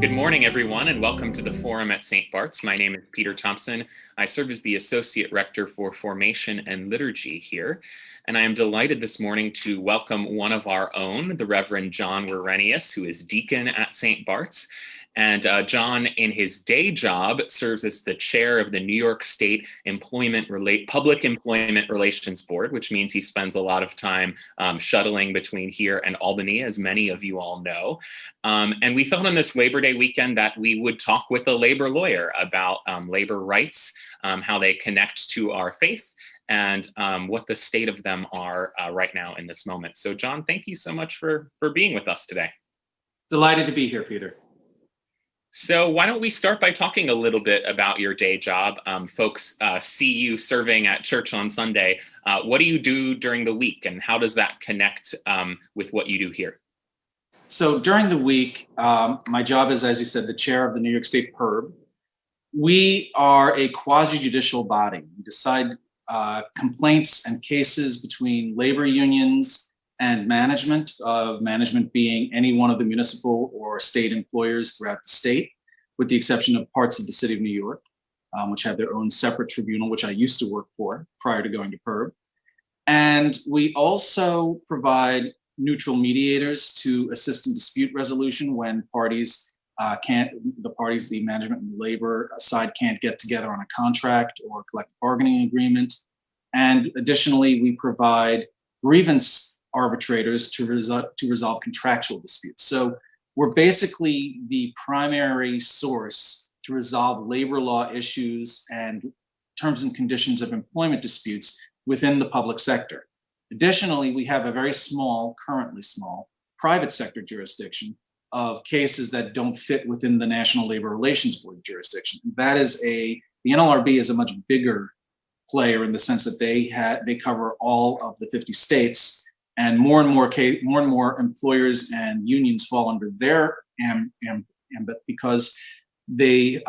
Good morning, everyone, and welcome to the Forum at St. Bart's. My name is Peter Thompson. I serve as the Associate Rector for Formation and Liturgy here, and I am delighted this morning to welcome one of our own, the Reverend John Wirenius, who is Deacon at St. Bart's. And John, in his day job, serves as the chair of the New York State Public Employment Relations Board, which means he spends a lot of time shuttling between here and Albany, as many of you all know. And we thought on this Labor Day weekend that we would talk with a labor lawyer about labor rights, how they connect to our faith, and what the state of them are right now in this moment. So John, thank you so much for being with us today. Delighted to be here, Peter. So why don't we start by talking a little bit about your day job? Folks see you serving at church on Sunday. What do you do during the week, and how does that connect with what you do here? So during the week, my job is, as you said, the chair of the New York State PERB. We are a quasi-judicial body. We decide complaints and cases between labor unions and management being any one of the municipal or state employers throughout the state, with the exception of parts of the city of New York, which have their own separate tribunal, which I used to work for prior to going to PERB. And we also provide neutral mediators to assist in dispute resolution when parties the management and labor side can't get together on a contract or collective bargaining agreement. And additionally, we provide grievance arbitrators to resolve contractual disputes. So we're basically the primary source to resolve labor law issues and terms and conditions of employment disputes within the public sector. Additionally, we have a very currently small, private sector jurisdiction of cases that don't fit within the National Labor Relations Board jurisdiction. That is the NLRB is a much bigger player in the sense that they cover all of the 50 states, and more and more employers and unions fall under their ambit because the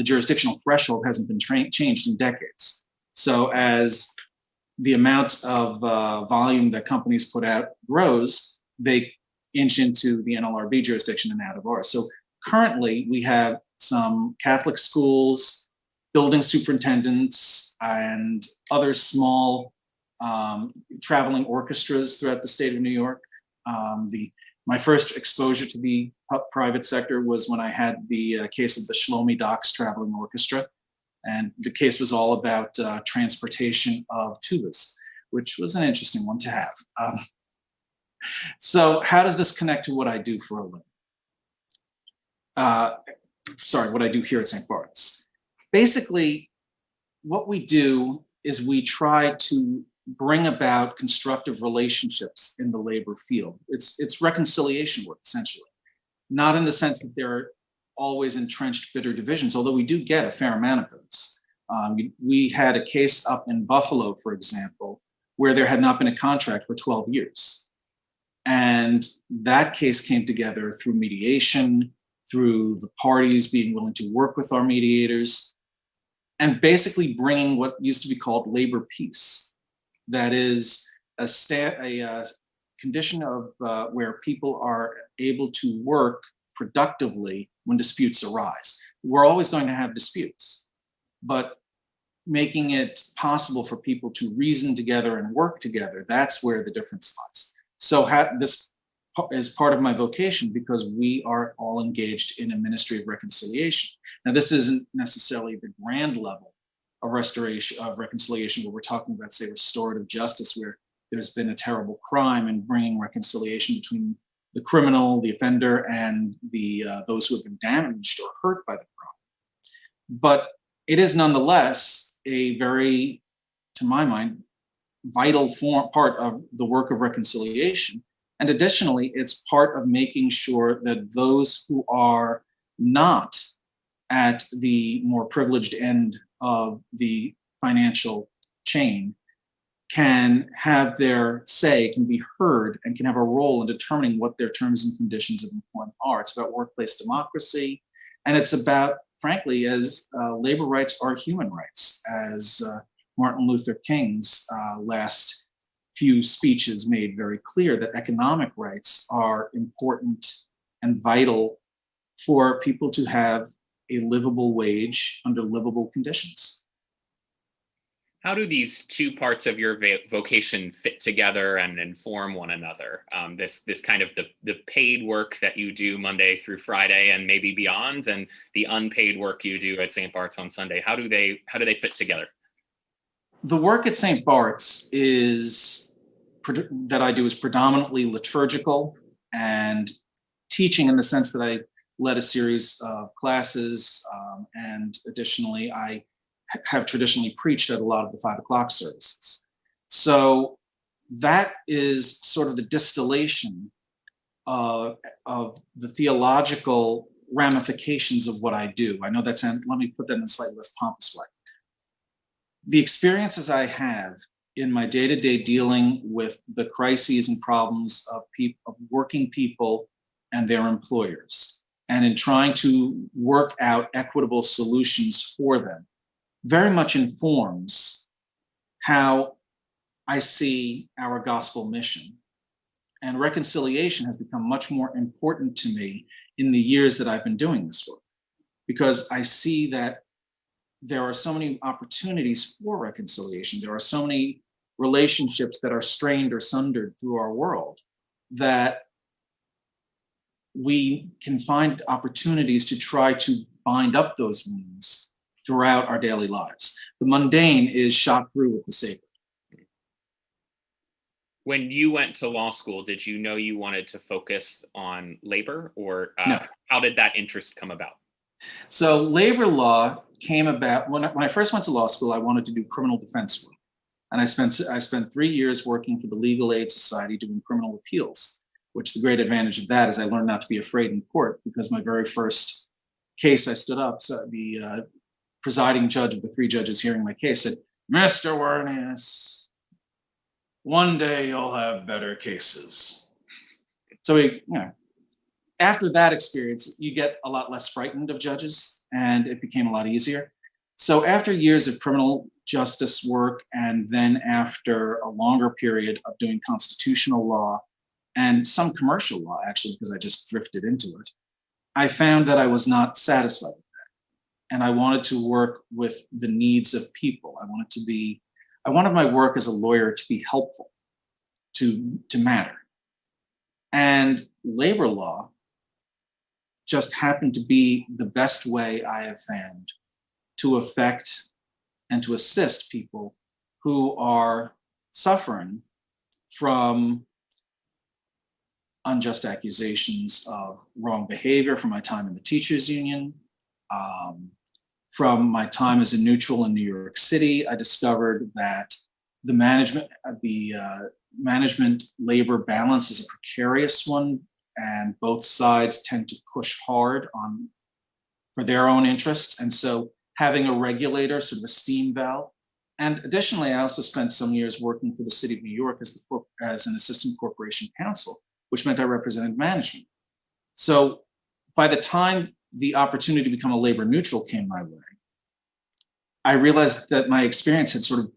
jurisdictional threshold hasn't been changed in decades. So as the amount of volume that companies put out grows, they inch into the NLRB jurisdiction and out of ours. So currently we have some Catholic schools, building superintendents, and other small traveling orchestras throughout the state of New York. My first exposure to the private sector was when I had the case of the Shlomi Docks Traveling Orchestra. And the case was all about transportation of tubas, which was an interesting one to have. So how does this connect to what I do for a living? What I do here at St. Bart's. Basically, what we do is we try to bring about constructive relationships in the labor field. It's reconciliation work, essentially. Not in the sense that there are always entrenched bitter divisions, although we do get a fair amount of those. We had a case up in Buffalo, for example, where there had not been a contract for 12 years. And that case came together through mediation, through the parties being willing to work with our mediators, and basically bringing what used to be called labor peace. That is a condition of where people are able to work productively when disputes arise. We're always going to have disputes, but making it possible for people to reason together and work together, that's where the difference lies. So this is part of my vocation because we are all engaged in a ministry of reconciliation. Now, this isn't necessarily the grand level of reconciliation where we're talking about, say, restorative justice, where there's been a terrible crime and bringing reconciliation between the criminal, the offender, and those who have been damaged or hurt by the crime. But it is nonetheless a very, to my mind, vital part of the work of reconciliation. And additionally, it's part of making sure that those who are not at the more privileged end of the financial chain can have their say, can be heard, and can have a role in determining what their terms and conditions of employment are. It's about workplace democracy, and it's about, frankly, as labor rights are human rights, as Martin Luther King's last few speeches made very clear, that economic rights are important and vital for people to have a livable wage under livable conditions. How do these two parts of your vocation fit together and inform one another? This kind of the paid work that you do Monday through Friday and maybe beyond, and the unpaid work you do at St. Bart's on Sunday. How do they fit together? The work at St. Bart's that I do is predominantly liturgical and teaching, in the sense that I led a series of classes, and additionally I have traditionally preached at a lot of the 5 o'clock services. So that is sort of the distillation of the theological ramifications of what I do. I know let me put that in a slightly less pompous way. The experiences I have in my day-to-day dealing with the crises and problems of working people and their employers, and in trying to work out equitable solutions for them, very much informs how I see our gospel mission. And reconciliation has become much more important to me in the years that I've been doing this work, because I see that there are so many opportunities for reconciliation. There are so many relationships that are strained or sundered through our world, that we can find opportunities to try to bind up those wounds throughout our daily lives. The mundane is shot through with the sacred. When you went to law school, did you know you wanted to focus on labor, or No. How did that interest come about? So labor law came about when I first went to law school. I wanted to do criminal defense work, and I spent 3 years working for the Legal Aid Society doing criminal appeals. Which the great advantage of that is I learned not to be afraid in court, because my very first case I stood up, so the presiding judge of the 3 judges hearing my case said, "Mr. Wirenius, one day you'll have better cases." So after that experience, you get a lot less frightened of judges, and it became a lot easier. So after years of criminal justice work, and then after a longer period of doing constitutional law and some commercial law, actually, because I just drifted into it, I found that I was not satisfied with that. And I wanted to work with the needs of people. I wanted my work as a lawyer to be helpful, to matter. And labor law just happened to be the best way I have found to affect and to assist people who are suffering from unjust accusations of wrong behavior from my time in the teachers union, from my time as a neutral in New York City. I discovered that the management labor balance is a precarious one, and both sides tend to push hard for their own interests. And so having a regulator, sort of a steam valve. And additionally, I also spent some years working for the city of New York as an assistant corporation counsel, which meant I represented management. So by the time the opportunity to become a labor neutral came my way, I realized that my experience had sort of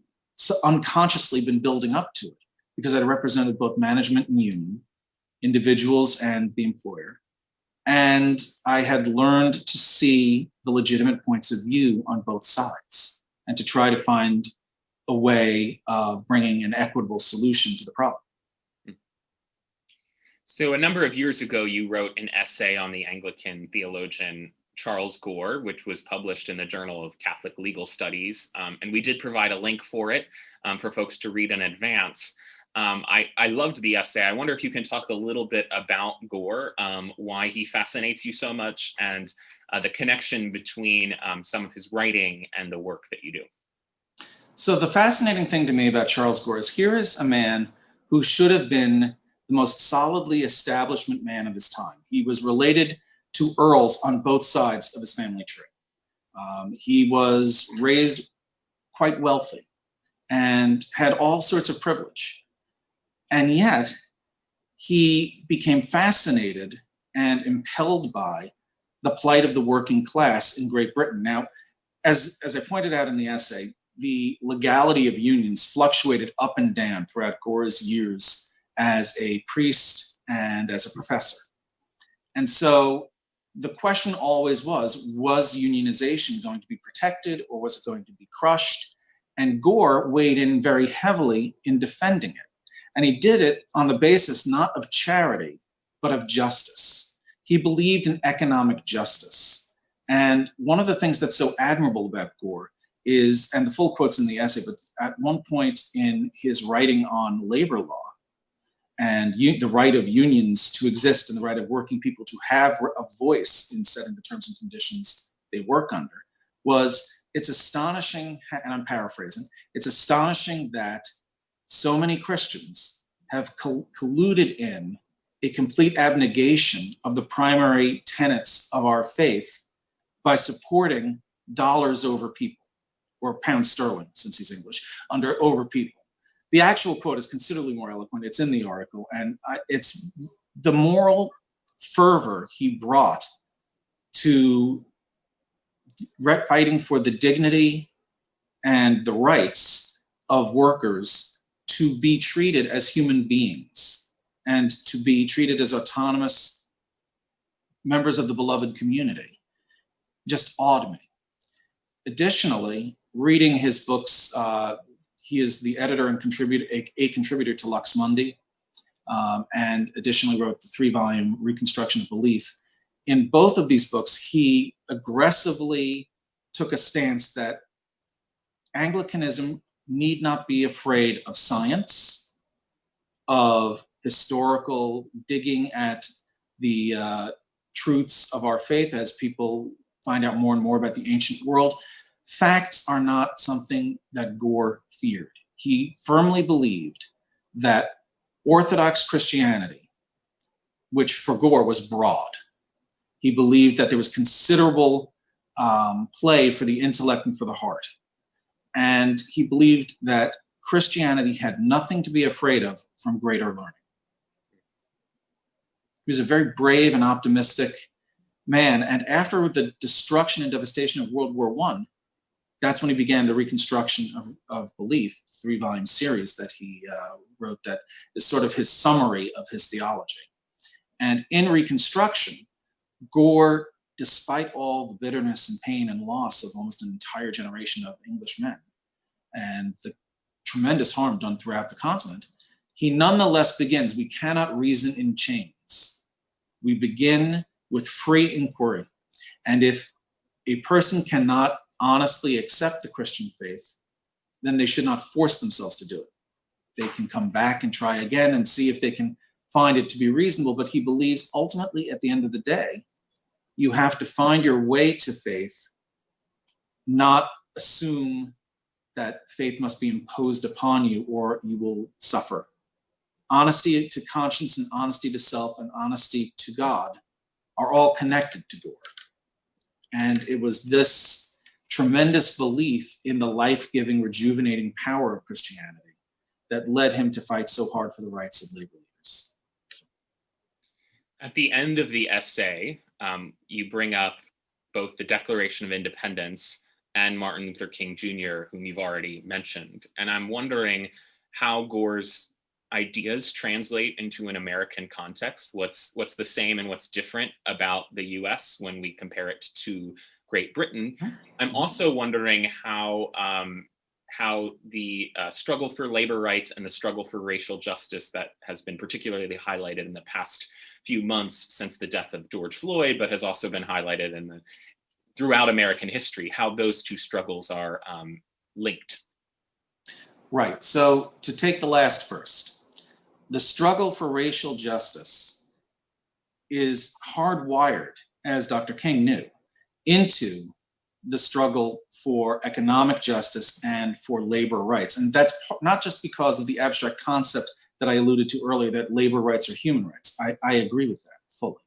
unconsciously been building up to it, because I represented both management and union, individuals and the employer. And I had learned to see the legitimate points of view on both sides, and to try to find a way of bringing an equitable solution to the problem. So a number of years ago, you wrote an essay on the Anglican theologian Charles Gore, which was published in the Journal of Catholic Legal Studies. And we did provide a link for it for folks to read in advance. I loved the essay. I wonder if you can talk a little bit about Gore, why he fascinates you so much, and the connection between some of his writing and the work that you do. So the fascinating thing to me about Charles Gore is, here is a man who should have been the most solidly establishment man of his time. He was related to earls on both sides of his family tree. He was raised quite wealthy and had all sorts of privilege. And yet he became fascinated and impelled by the plight of the working class in Great Britain. Now, as I pointed out in the essay, the legality of unions fluctuated up and down throughout Gore's years as a priest and as a professor. And so the question always was unionization going to be protected or was it going to be crushed? And Gore weighed in very heavily in defending it. And he did it on the basis not of charity, but of justice. He believed in economic justice. And one of the things that's so admirable about Gore is, and the full quote's in the essay, but at one point in his writing on labor law and the right of unions to exist and the right of working people to have a voice in setting the terms and conditions they work under, it's astonishing, and I'm paraphrasing, it's astonishing that so many Christians have colluded in a complete abnegation of the primary tenets of our faith by supporting dollars over people, or pound sterling, since he's English, over people. The actual quote is considerably more eloquent. It's in the article, and it's the moral fervor he brought to fighting for the dignity and the rights of workers to be treated as human beings and to be treated as autonomous members of the beloved community just awed me. Additionally, reading his books, he is the editor and a contributor to Lux Mundi, and additionally wrote the 3-volume Reconstruction of Belief. In both of these books, he aggressively took a stance that Anglicanism need not be afraid of science, of historical digging at the truths of our faith as people find out more and more about the ancient world. Facts are not something that Gore feared. He firmly believed that Orthodox Christianity, which for Gore was broad, he believed that there was considerable play for the intellect and for the heart. And he believed that Christianity had nothing to be afraid of from greater learning. He was a very brave and optimistic man. And after the destruction and devastation of World War I, that's when he began the Reconstruction of Belief, 3-volume series that he wrote that is sort of his summary of his theology. And in Reconstruction, Gore, despite all the bitterness and pain and loss of almost an entire generation of English men and the tremendous harm done throughout the continent, he nonetheless begins, we cannot reason in chains. We begin with free inquiry. And if a person cannot honestly accept the Christian faith, then they should not force themselves to do it. They can come back and try again and see if they can find it to be reasonable, but he believes ultimately at the end of the day, you have to find your way to faith, not assume that faith must be imposed upon you or you will suffer. Honesty to conscience and honesty to self and honesty to God are all connected to Gore. And it was this tremendous belief in the life-giving, rejuvenating power of Christianity that led him to fight so hard for the rights of labor leaders. At the end of the essay, you bring up both the Declaration of Independence and Martin Luther King Jr., whom you've already mentioned. And I'm wondering how Gore's ideas translate into an American context. What's the same and what's different about the US when we compare it to Great Britain? I'm also wondering how the struggle for labor rights and the struggle for racial justice that has been particularly highlighted in the past few months since the death of George Floyd, but has also been highlighted throughout American history, how those two struggles are linked. Right, so to take the last first, the struggle for racial justice is hardwired, as Dr. King knew, into the struggle for economic justice and for labor rights. And that's not just because of the abstract concept that I alluded to earlier, that labor rights are human rights. I agree with that fully.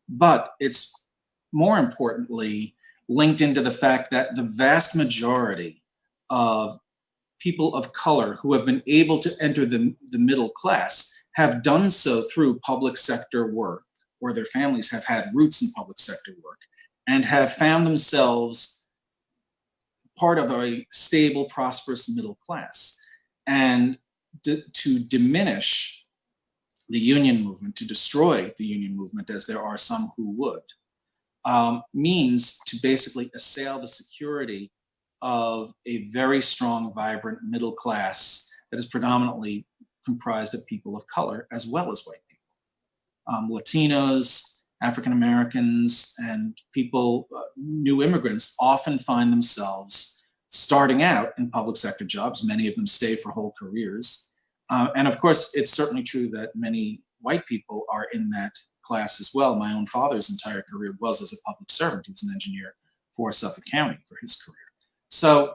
But it's more importantly linked into the fact that the vast majority of people of color who have been able to enter the middle class have done so through public sector work, or their families have had roots in public sector work, and have found themselves part of a stable, prosperous middle class. And to diminish the union movement, to destroy the union movement, as there are some who would, means to basically assail the security of a very strong, vibrant middle class that is predominantly comprised of people of color as well as white people. Latinos, African Americans, and people, new immigrants, often find themselves starting out in public sector jobs. Many of them stay for whole careers. And of course, it's certainly true that many white people are in that class as well. My own father's entire career was as a public servant. He was an engineer for Suffolk County for his career. So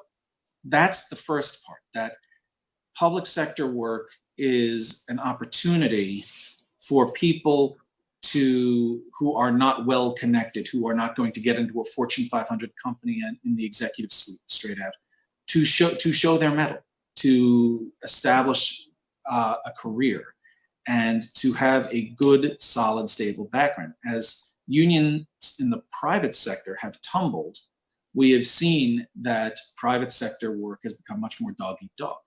that's the first part, that public sector work is an opportunity for people who are not well connected, who are not going to get into a Fortune 500 company and in the executive suite straight out, to show their mettle, to establish a career, and to have a good, solid, stable background. As unions in the private sector have tumbled, we have seen that private sector work has become much more dog eat dog.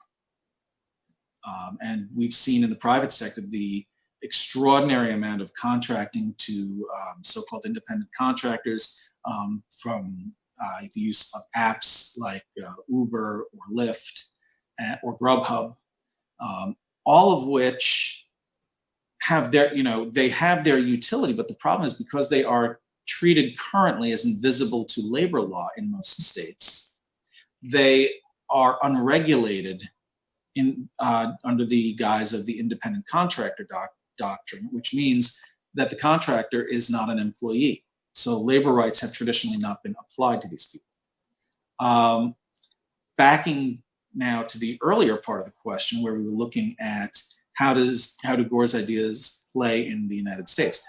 And we've seen in the private sector the extraordinary amount of contracting to so-called independent contractors, from the use of apps like Uber or Lyft or Grubhub, all of which have their, they have their utility, but the problem is because they are treated currently as invisible to labor law in most states, they are unregulated under the guise of the independent contractor doctrine, which means that the contractor is not an employee. So labor rights have traditionally not been applied to these people. Backing now to the earlier part of the question, where we were looking at how do Gore's ideas play in the United States.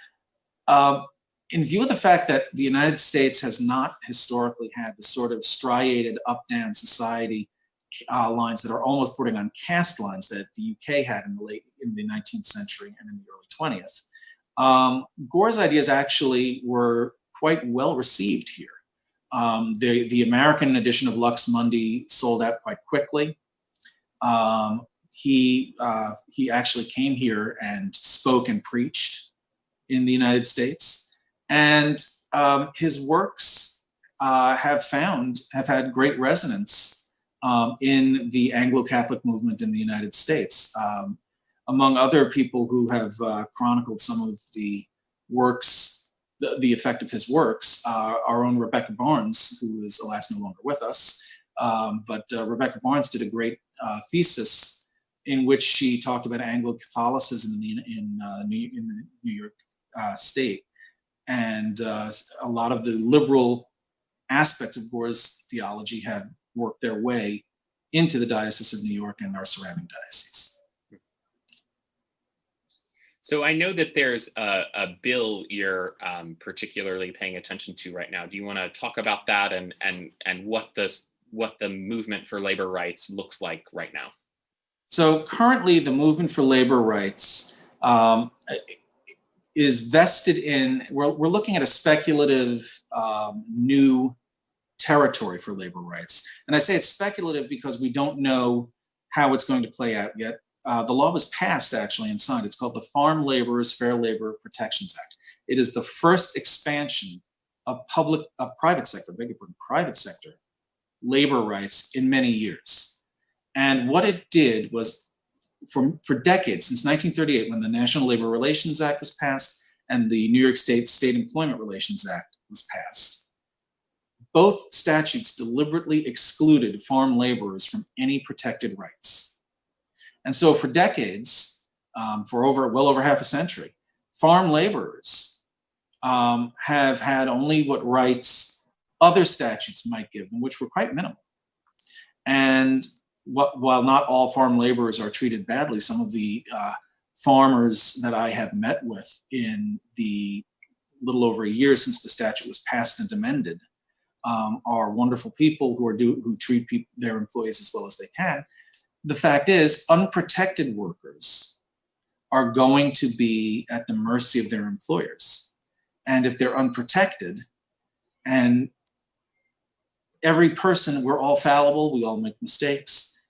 In view of the fact that the United States has not historically had the sort of striated up-down society lines that are almost bordering on caste lines that the UK had in the 19th century and in the early 20th, Gore's ideas actually were quite well received here. The American edition of Lux Mundi sold out quite quickly. He actually came here and spoke and preached in the United States, and his works have had great resonance in the Anglo-Catholic movement in the United States. Among other people who have chronicled some of the works, the effect of his works, our own Rebecca Barnes, who is alas no longer with us, but Rebecca Barnes did a great thesis in which she talked about Anglo-Catholicism in the New York State, and a lot of the liberal aspects of Gore's theology have worked their way into the Diocese of New York and our surrounding dioceses. So I know that there's a bill you're particularly paying attention to right now. Do you want to talk about that and what the movement for labor rights looks like right now? So currently, the movement for labor rights is vested in. We're looking at a speculative new territory for labor rights, and I say it's speculative because we don't know how it's going to play out yet. The law was passed actually and signed. It's called the Farm Laborers Fair Labor Protections Act. It is the first expansion of private sector labor rights in many years. And what it did was, for decades, since 1938, when the National Labor Relations Act was passed and the New York State Employment Relations Act was passed, both statutes deliberately excluded farm laborers from any protected rights. And so for decades, for well over half a century, farm laborers have had only what rights other statutes might give them, which were quite minimal. And while not all farm laborers are treated badly, some of the farmers that I have met with in the little over a year since the statute was passed and amended are wonderful people who treat their employees as well as they can. The fact is, unprotected workers are going to be at the mercy of their employers. And if they're unprotected, and every person, we're all fallible, we all make mistakes,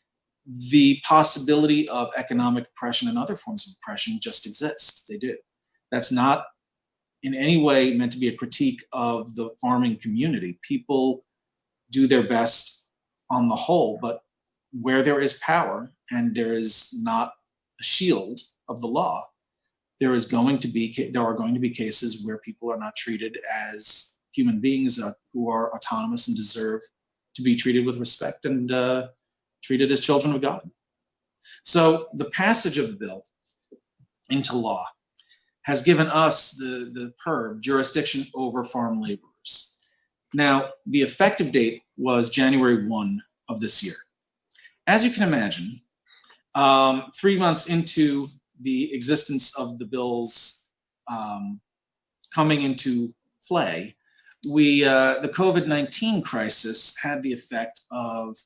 the possibility of economic oppression and other forms of oppression just exist. They do. That's not in any way meant to be a critique of the farming community. People do their best on the whole, but where there is power and there is not a shield of the law, there are going to be cases where people are not treated as human beings who are autonomous and deserve to be treated with respect and treated as children of God. So the passage of the bill into law has given us, the PERB, jurisdiction over farm laborers. Now, the effective date was January 1 of this year. As you can imagine, 3 months into the existence of the bills coming into play, the COVID-19 crisis had the effect of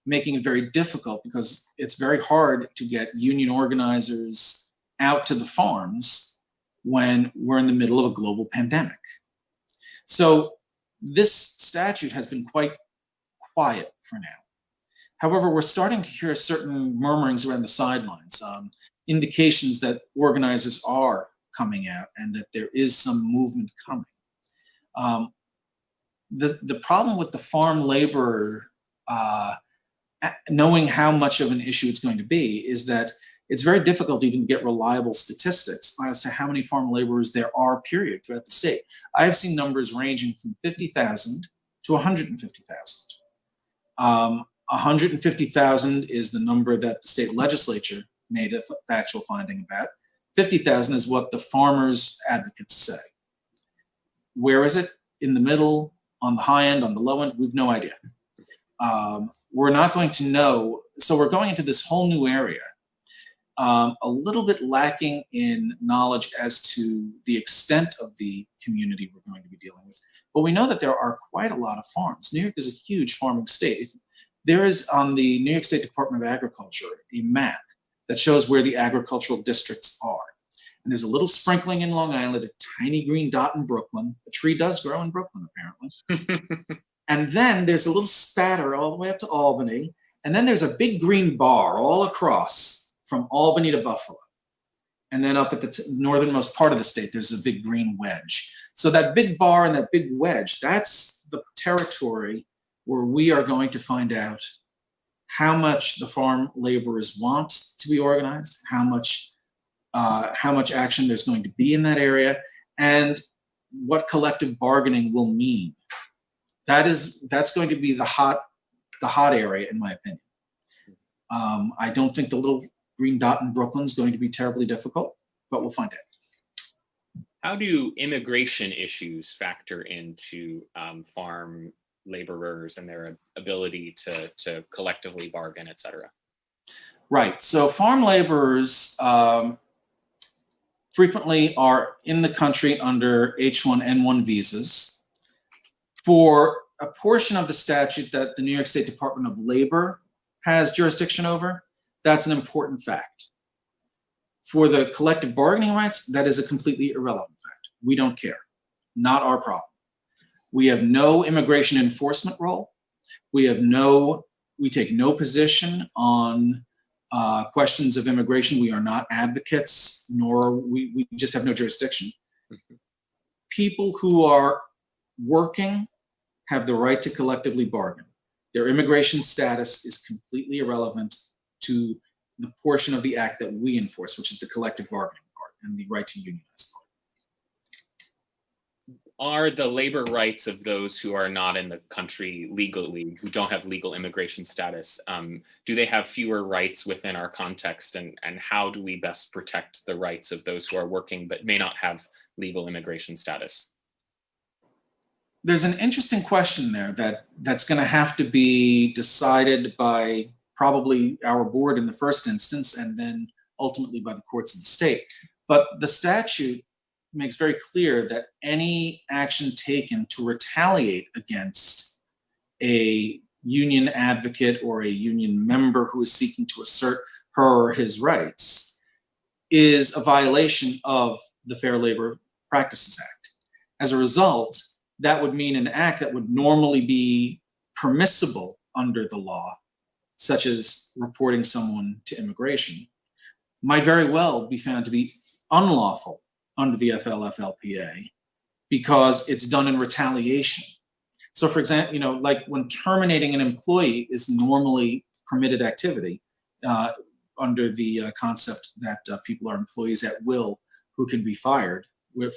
making it very difficult, because it's very hard to get union organizers out to the farms when we're in the middle of a global pandemic. So this statute has been quite quiet for now. However, we're starting to hear certain murmurings around the sidelines, indications that organizers are coming out and that there is some movement coming. The problem with the farm laborer, knowing how much of an issue it's going to be, is that it's very difficult to even get reliable statistics as to how many farm laborers there are, period, throughout the state. I have seen numbers ranging from 50,000 to 150,000. 150,000 is the number that the state legislature made a factual finding about. 50,000 is what the farmers' advocates say. Where is it? In the middle, on the high end, on the low end? We've no idea. We're not going to know. So we're going into this whole new area, a little bit lacking in knowledge as to the extent of the community we're going to be dealing with. But we know that there are quite a lot of farms. New York is a huge farming state. There is, on the New York State Department of Agriculture, a map that shows where the agricultural districts are. And there's a little sprinkling in Long Island, a tiny green dot in Brooklyn. A tree does grow in Brooklyn, apparently. And then there's a little spatter all the way up to Albany. And then there's a big green bar all across from Albany to Buffalo. And then up at the northernmost part of the state, there's a big green wedge. So that big bar and that big wedge, that's the territory where we are going to find out how much the farm laborers want to be organized, how much action there's going to be in that area, and what collective bargaining will mean. That's going to be the hot area, in my opinion. I don't think the little green dot in Brooklyn is going to be terribly difficult, but we'll find out. How do immigration issues factor into farm laborers and their ability to collectively bargain, et cetera? Right. So farm laborers frequently are in the country under H-1N1 visas. For a portion of the statute that the New York State Department of Labor has jurisdiction over, that's an important fact. For the collective bargaining rights, that is a completely irrelevant fact. We don't care. Not our problem. We have no immigration enforcement role. We take no position on questions of immigration. We are not advocates, nor we just have no jurisdiction. People who are working have the right to collectively bargain. Their immigration status is completely irrelevant to the portion of the act that we enforce, which is the collective bargaining part and the right to unionize part. Are the labor rights of those who are not in the country legally, who don't have legal immigration status, do they have fewer rights within our context? And how do we best protect the rights of those who are working but may not have legal immigration status? There's an interesting question there that's going to have to be decided by probably our board in the first instance, and then ultimately by the courts of the state. But the statute makes very clear that any action taken to retaliate against a union advocate or a union member who is seeking to assert her or his rights is a violation of the Fair Labor Practices Act. As a result, that would mean an act that would normally be permissible under the law, such as reporting someone to immigration, might very well be found to be unlawful under the FLFLPA because it's done in retaliation. So for example, like when terminating an employee is normally permitted activity under the concept that people are employees at will who can be fired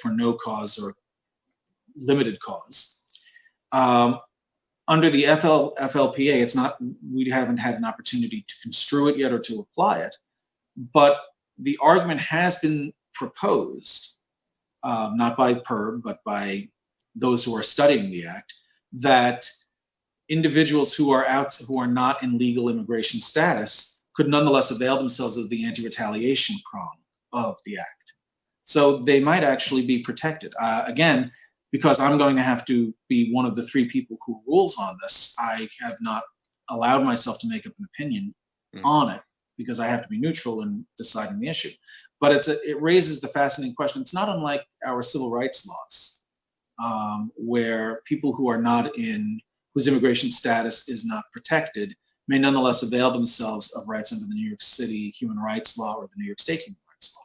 for no cause or limited cause. Under the FLPA, it's not, we haven't had an opportunity to construe it yet or to apply it, but the argument has been proposed, not by PERB, but by those who are studying the act, that individuals who are not in legal immigration status could nonetheless avail themselves of the anti-retaliation prong of the act. So they might actually be protected. Again, because I'm going to have to be one of the three people who rules on this, I have not allowed myself to make up an opinion on it because I have to be neutral in deciding the issue. But it raises the fascinating question. It's not unlike our civil rights laws, where people who are not whose immigration status is not protected may nonetheless avail themselves of rights under the New York City human rights law or the New York State human rights law.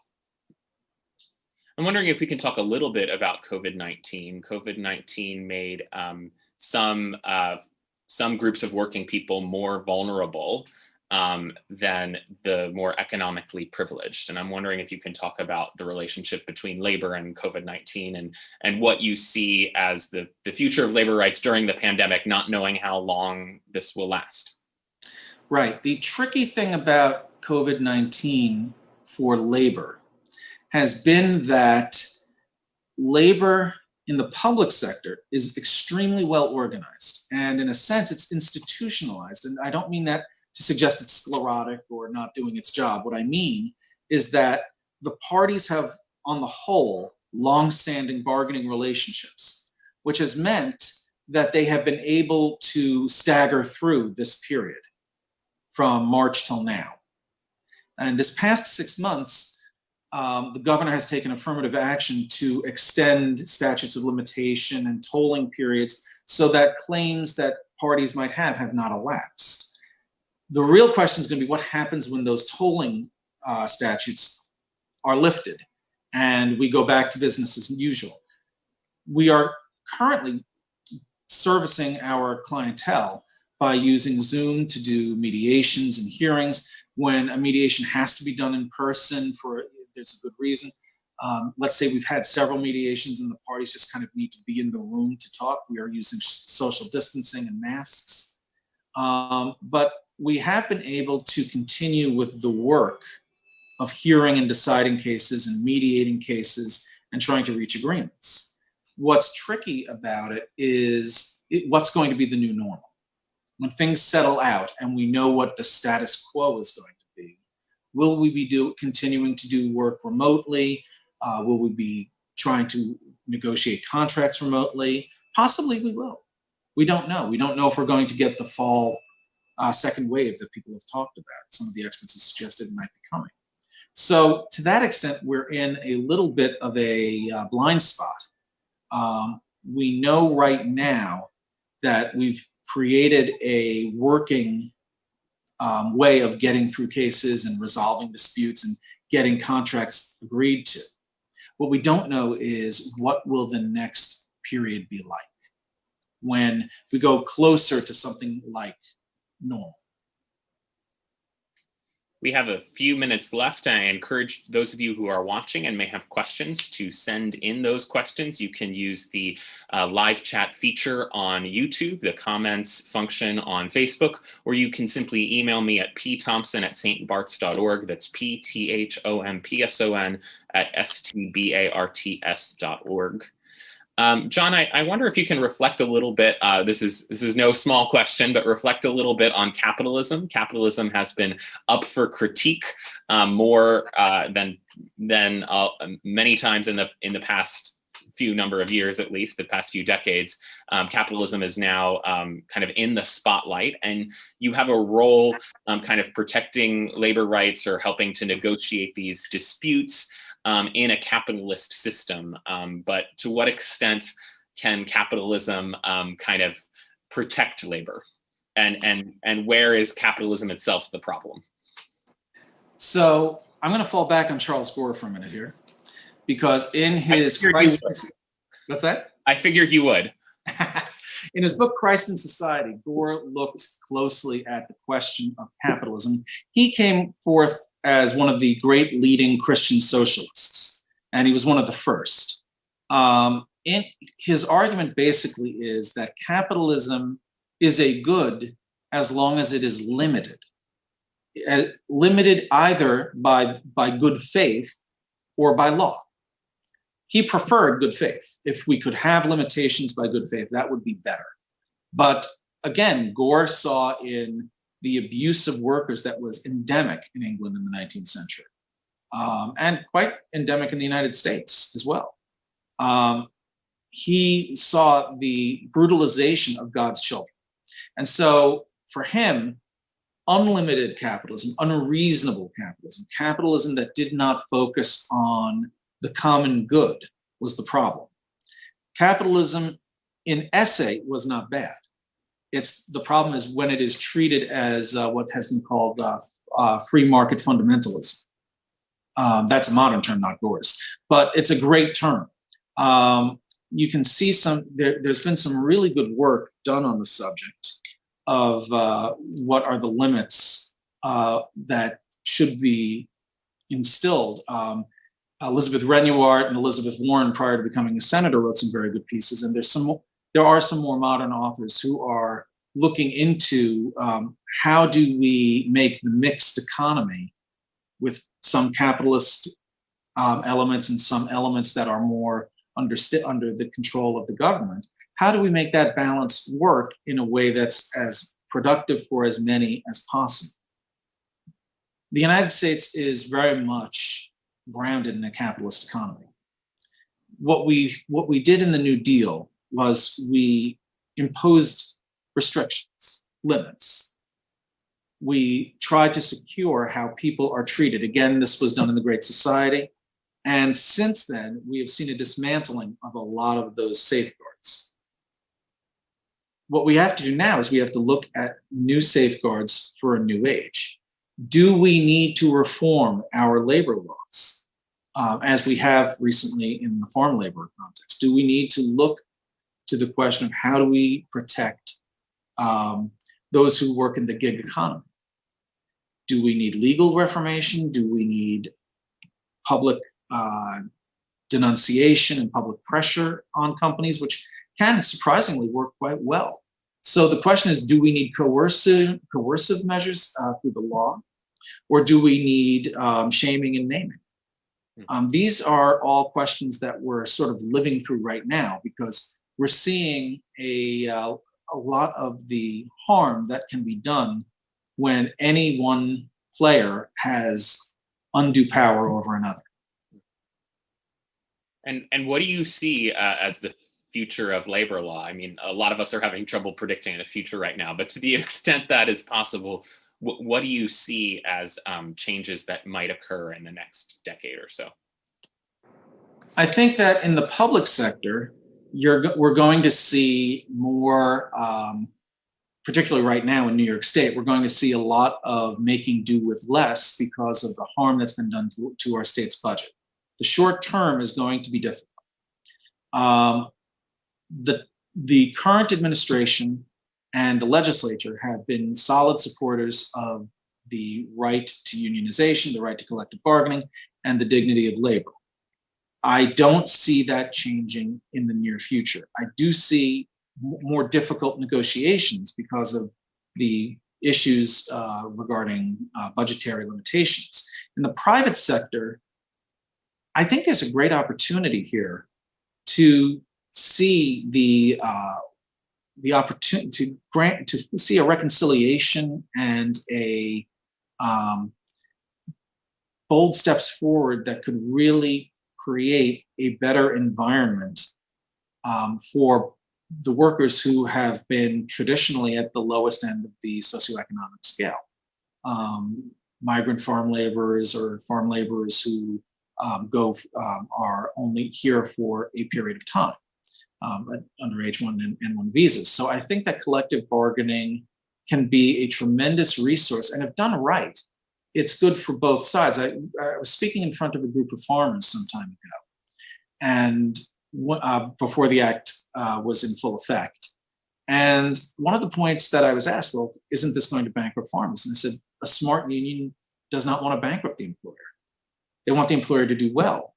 I'm wondering if we can talk a little bit about COVID-19. COVID-19 made some groups of working people more vulnerable than the more economically privileged. And I'm wondering if you can talk about the relationship between labor and COVID-19 and what you see as the future of labor rights during the pandemic, not knowing how long this will last. Right. The tricky thing about COVID-19 for labor has been that labor in the public sector is extremely well organized. And in a sense, it's institutionalized. And I don't mean that to suggest it's sclerotic or not doing its job. What I mean is that the parties have, on the whole, long-standing bargaining relationships, which has meant that they have been able to stagger through this period from March till now. And this past 6 months, the governor has taken affirmative action to extend statutes of limitation and tolling periods so that claims that parties might have not elapsed. The real question is going to be what happens when those tolling statutes are lifted and we go back to business as usual. We are currently servicing our clientele by using Zoom to do mediations and hearings. When a mediation has to be done in person there's a good reason. Let's say we've had several mediations and the parties just kind of need to be in the room to talk. We are using social distancing and masks. But we have been able to continue with the work of hearing and deciding cases and mediating cases and trying to reach agreements. What's tricky about it is what's going to be the new normal. When things settle out and we know what the status quo is going to be, will we be continuing to do work remotely? Will we be trying to negotiate contracts remotely? Possibly we will. We don't know. We don't know if we're going to get the fall second wave that people have talked about. Some of the experts have suggested it might be coming. So to that extent, we're in a little bit of a blind spot. We know right now that we've created a working way of getting through cases and resolving disputes and getting contracts agreed to. What we don't know is what will the next period be like when we go closer to something like normal. We have a few minutes left. I encourage those of you who are watching and may have questions to send in those questions. You can use the live chat feature on YouTube, the comments function on Facebook, or you can simply email me at pthompson@stbarts.org. That's pthompson@stbarts.org. John, I wonder if you can reflect a little bit, this is no small question, but reflect a little bit on capitalism. Capitalism has been up for critique more than many times in the past few number of years, at least the past few decades. Capitalism is now kind of in the spotlight, and you have a role kind of protecting labor rights or helping to negotiate these disputes in a capitalist system. But to what extent can capitalism kind of protect labor? And where is capitalism itself the problem? So I'm going to fall back on Charles Gore for a minute here, because in his crisis, What's that? I figured you would. In his book, Christ in Society, Gore looked closely at the question of capitalism. He came forth as one of the great leading Christian socialists, and he was one of the first. And his argument basically is that capitalism is a good as long as it is limited. Limited either by good faith or by law. He preferred good faith. If we could have limitations by good faith, that would be better. But again, Gore saw in the abuse of workers that was endemic in England in the 19th century, and quite endemic in the United States as well. He saw the brutalization of God's children. And so for him, unlimited capitalism, unreasonable capitalism, capitalism that did not focus on the common good was the problem. Capitalism in essay was not bad. The problem is when it is treated as what has been called free market fundamentalism. That's a modern term, not Gore's, but it's a great term. You can see there's been some really good work done on the subject of what are the limits that should be instilled. Elizabeth Renouart and Elizabeth Warren, prior to becoming a senator, wrote some very good pieces, and there are some more modern authors who are looking into how do we make the mixed economy with some capitalist elements and some elements that are more under the control of the government. How do we make that balance work in a way that's as productive for as many as possible? The United States is very much grounded in a capitalist economy. What we did in the New Deal was we imposed restrictions, limits. We tried to secure how people are treated. Again, this was done in the Great Society. And since then, we have seen a dismantling of a lot of those safeguards. What we have to do now is we have to look at new safeguards for a new age. Do we need to reform our labor laws, as we have recently in the farm labor context? Do we need to look to the question of how do we protect those who work in the gig economy? Do we need legal reformation? Do we need public denunciation and public pressure on companies, which can surprisingly work quite well? So the question is, do we need coercive measures through the law, or do we need shaming and naming? These are all questions that we're sort of living through right now, because we're seeing a lot of the harm that can be done when any one player has undue power over another. And what do you see as the future of labor law? I mean, a lot of us are having trouble predicting the future right now, but to the extent that is possible, what do you see as changes that might occur in the next decade or so? I think that in the public sector, we're going to see more, particularly right now in New York State, we're going to see a lot of making do with less because of the harm that's been done to our state's budget. The short term is going to be difficult. The current administration and the legislature have been solid supporters of the right to unionization, the right to collective bargaining, and the dignity of labor. I don't see that changing in the near future. I do see more difficult negotiations because of the issues regarding budgetary limitations. In the private sector, I think there's a great opportunity here to see the opportunity to see a reconciliation and a bold steps forward that could really create a better environment for the workers who have been traditionally at the lowest end of the socioeconomic scale. Migrant farm laborers or farm laborers who are only here for a period of time under H-1 and N-1 visas. So I think that collective bargaining can be a tremendous resource, and if done right, it's good for both sides. I was speaking in front of a group of farmers some time ago, and before the act was in full effect. And one of the points that I was asked, well, isn't this going to bankrupt farmers? And I said, a smart union does not want to bankrupt the employer. They want the employer to do well,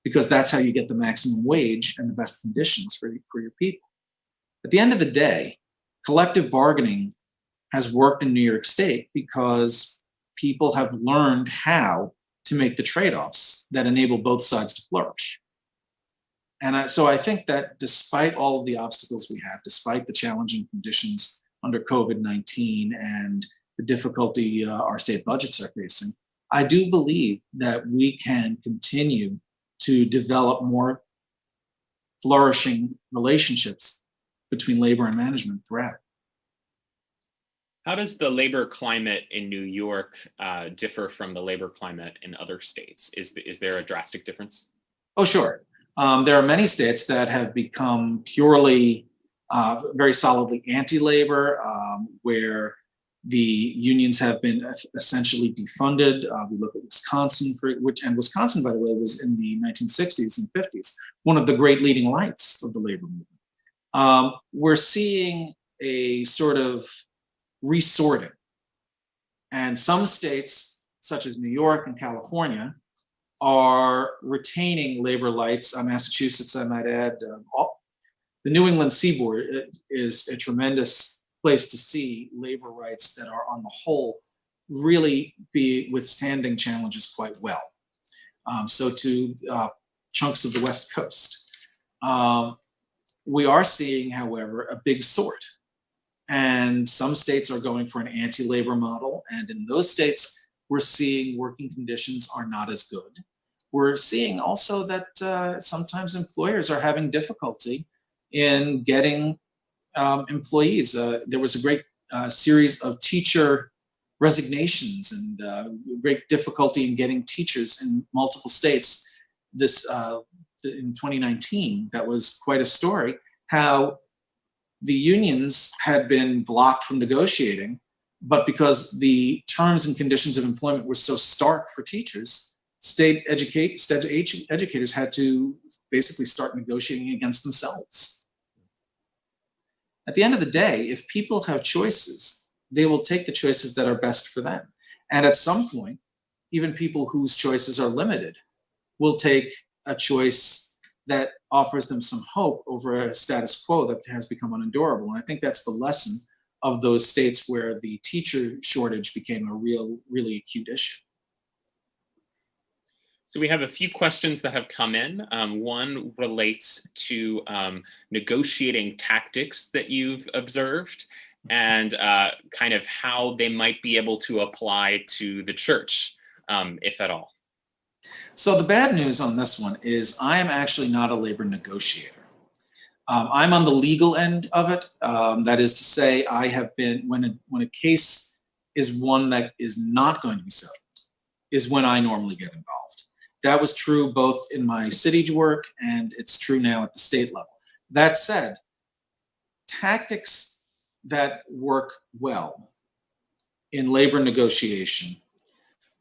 because that's how you get the maximum wage and the best conditions for your people. At the end of the day, collective bargaining has worked in New York State because people have learned how to make the trade-offs that enable both sides to flourish. And so I think that despite all of the obstacles we have, despite the challenging conditions under COVID-19 and the difficulty our state budgets are facing, I do believe that we can continue to develop more flourishing relationships between labor and management throughout. How does the labor climate in New York differ from the labor climate in other states? Is there a drastic difference? Oh, sure. There are many states that have become purely, very solidly anti-labor, where the unions have been essentially defunded. We look at Wisconsin, and Wisconsin, by the way, was in the 1960s and 50s, one of the great leading lights of the labor movement. We're seeing a sort of resorting. And some states, such as New York and California, are retaining labor rights. Massachusetts, I might add. The New England seaboard is a tremendous place to see labor rights that are, on the whole, really be withstanding challenges quite well. So to chunks of the West Coast. We are seeing, however, a big sort. And some states are going for an anti-labor model. And in those states, we're seeing working conditions are not as good. We're seeing also that sometimes employers are having difficulty in getting employees. There was a great series of teacher resignations and great difficulty in getting teachers in multiple states. This in 2019, that was quite a story, how the unions had been blocked from negotiating, but because the terms and conditions of employment were so stark for teachers, state educators had to basically start negotiating against themselves. At the end of the day, if people have choices, they will take the choices that are best for them. And at some point, even people whose choices are limited will take a choice that offers them some hope over a status quo that has become unendurable. And I think that's the lesson of those states where the teacher shortage became a really acute issue. So we have a few questions that have come in. One relates to negotiating tactics that you've observed and kind of how they might be able to apply to the church, if at all. So the bad news on this one is I am actually not a labor negotiator. I'm on the legal end of it. That is to say, I have been, when a case is one that is not going to be settled, is when I normally get involved. That was true both in my city work and it's true now at the state level. That said, tactics that work well in labor negotiation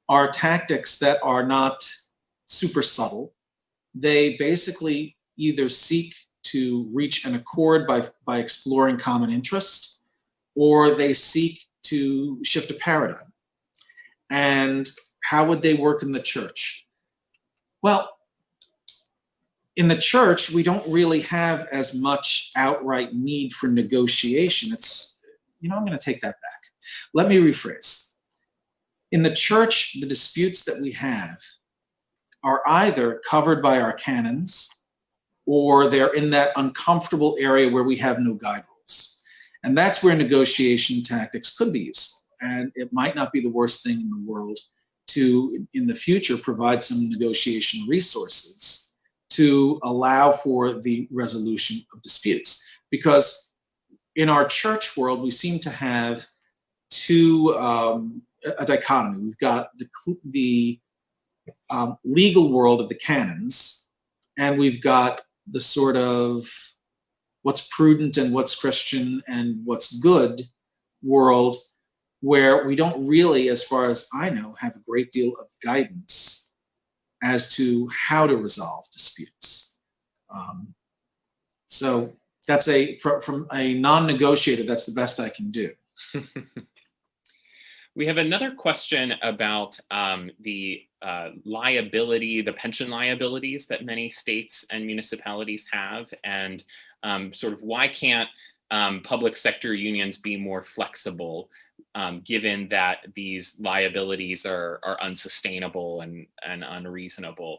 are tactics that are not super subtle. They basically either seek to reach an accord by exploring common interest, or they seek to shift a paradigm. And how would they work in the church? Well, in the church, we don't really have as much outright need for negotiation. I'm going to take that back. Let me rephrase. In the church, the disputes that we have are either covered by our canons or they're in that uncomfortable area where we have no guide rules. And that's where negotiation tactics could be useful. And it might not be the worst thing in the world to, in the future, provide some negotiation resources to allow for the resolution of disputes. Because in our church world, we seem to have a dichotomy. We've got the legal world of the canons, and we've got the sort of what's prudent and what's Christian and what's good world, where we don't really, as far as I know, have a great deal of guidance as to how to resolve disputes. So that's from a non-negotiator, that's the best I can do. We have another question about the pension liabilities that many states and municipalities have, and sort of why can't public sector unions be more flexible, given that these liabilities are unsustainable and unreasonable?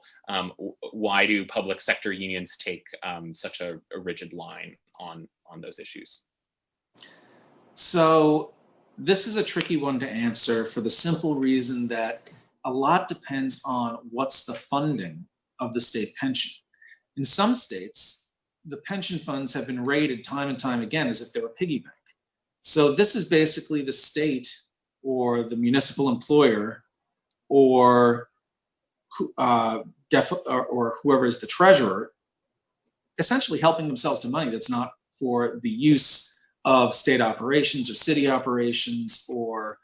Why do public sector unions take such a rigid line on those issues? So this is a tricky one to answer for the simple reason that a lot depends on what's the funding of the state pension. In some states, the pension funds have been rated time and time again as if they were a piggy bank. So this is basically the state or the municipal employer or whoever is the treasurer essentially helping themselves to money that's not for the use of state operations or city operations, or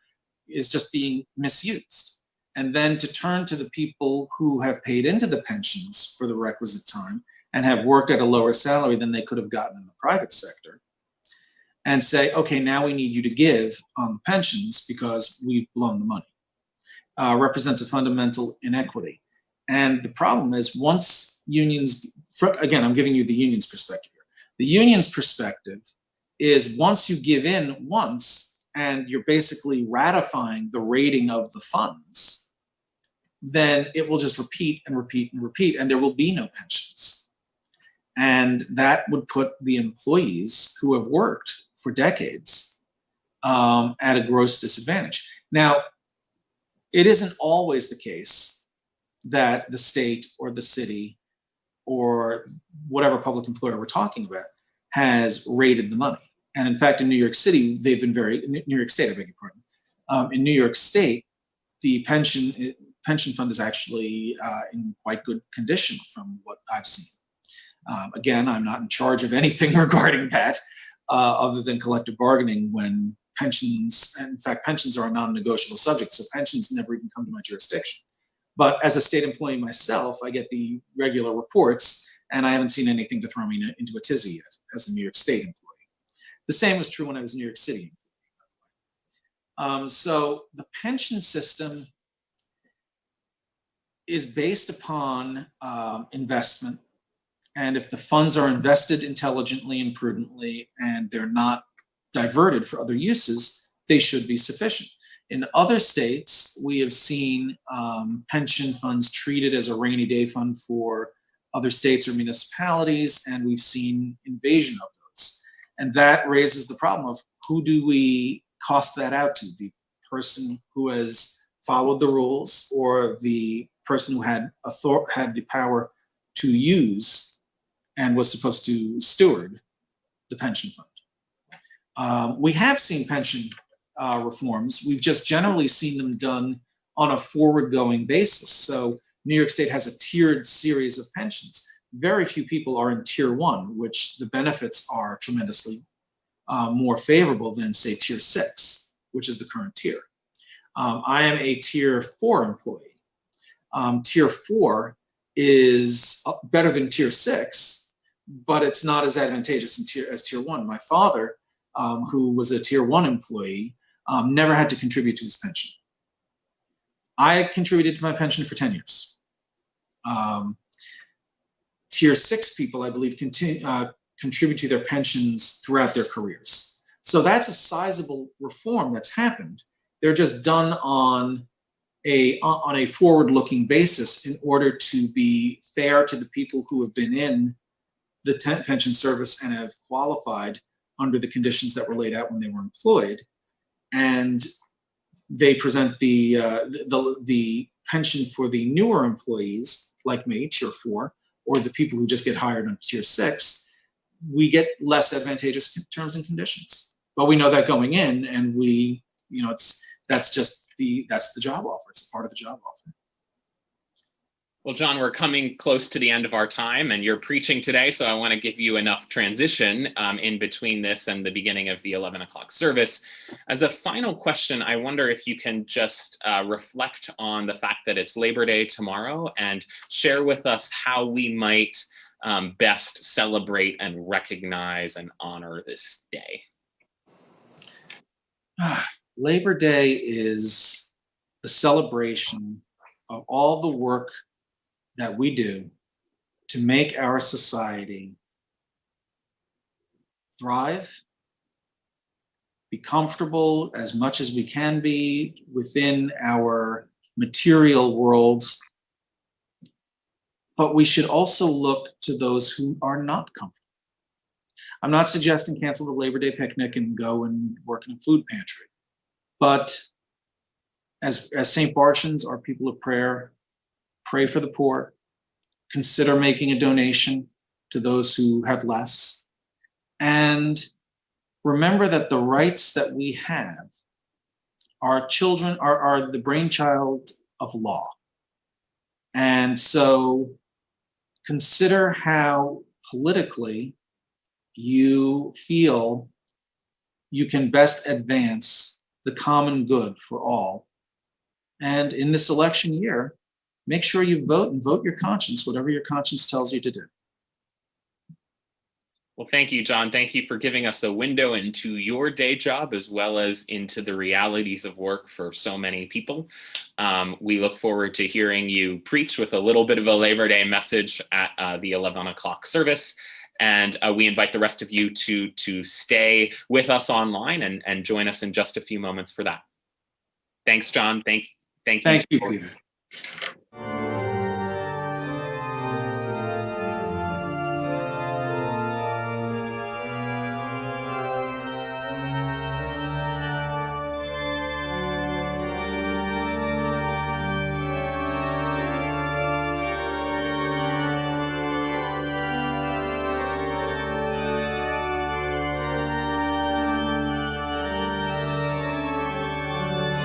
is just being misused. And then to turn to the people who have paid into the pensions for the requisite time and have worked at a lower salary than they could have gotten in the private sector, and say, okay, now we need you to give on the pensions because we've blown the money, represents a fundamental inequity. And the problem is, once unions, again, I'm giving you the union's perspective here. The union's perspective is, once you give in once and you're basically ratifying the rating of the funds, then it will just repeat and repeat and repeat, and there will be no pensions. And that would put the employees who have worked for decades at a gross disadvantage. Now, it isn't always the case that the state or the city or whatever public employer we're talking about has rated the money. And in fact, in New York City, they've been New York State, I beg your pardon. In New York State, the pension fund is actually in quite good condition from what I've seen. Again, I'm not in charge of anything regarding that, other than collective bargaining when pensions, and in fact, pensions are a non-negotiable subject, so pensions never even come to my jurisdiction. But as a state employee myself, I get the regular reports, and I haven't seen anything to throw me into a tizzy yet as a New York State employee. The same was true when I was a New York City employee. So the pension system is based upon investment. And if the funds are invested intelligently and prudently, and they're not diverted for other uses, they should be sufficient. In other states, we have seen pension funds treated as a rainy day fund for other states or municipalities, and we've seen invasion of those. And that raises the problem of, who do we cost that out to? The person who has followed the rules, or the person who had the power to use and was supposed to steward the pension fund? We have seen pension reforms. We've just generally seen them done on a forward-going basis. So New York State has a tiered series of pensions. Very few people are in tier 1, which the benefits are tremendously more favorable than, say, tier 6, which is the current tier. I am a tier 4 employee. Tier 4 is better than tier 6, but it's not as advantageous as tier 1. My father, who was a tier 1 employee, never had to contribute to his pension. I contributed to my pension for 10 years. Tier 6 people, I believe, contribute to their pensions throughout their careers. So that's a sizable reform that's happened. They're just done on a forward-looking basis in order to be fair to the people who have been in the pension service and have qualified under the conditions that were laid out when they were employed. And they present the pension for the newer employees, like me, tier 4, or the people who just get hired on tier 6. We get less advantageous terms and conditions. But we know that going in, and that's the job offer. It's a part of the job offer. Well, John, we're coming close to the end of our time, and you're preaching today, so I want to give you enough transition in between this and the beginning of the 11 o'clock service. As a final question, I wonder if you can just reflect on the fact that it's Labor Day tomorrow, and share with us how we might best celebrate and recognize and honor this day? Labor Day is a celebration of all the work that we do to make our society thrive, be comfortable as much as we can be within our material worlds. But we should also look to those who are not comfortable. I'm not suggesting cancel the Labor Day picnic and go and work in a food pantry. But as St. Bart'S, our people of prayer, pray for the poor, consider making a donation to those who have less, and remember that the rights that we have, our children are the brainchild of law. And so consider how politically you feel you can best advance the common good for all. And in this election year, make sure you vote and vote your conscience, whatever your conscience tells you to do. Well, thank you, John. Thank you for giving us a window into your day job as well as into the realities of work for so many people. We look forward to hearing you preach with a little bit of a Labor Day message at the 11 o'clock service. And we invite the rest of you to stay with us online and join us in just a few moments for that. Thanks, John. Thank you. Thank you, Peter.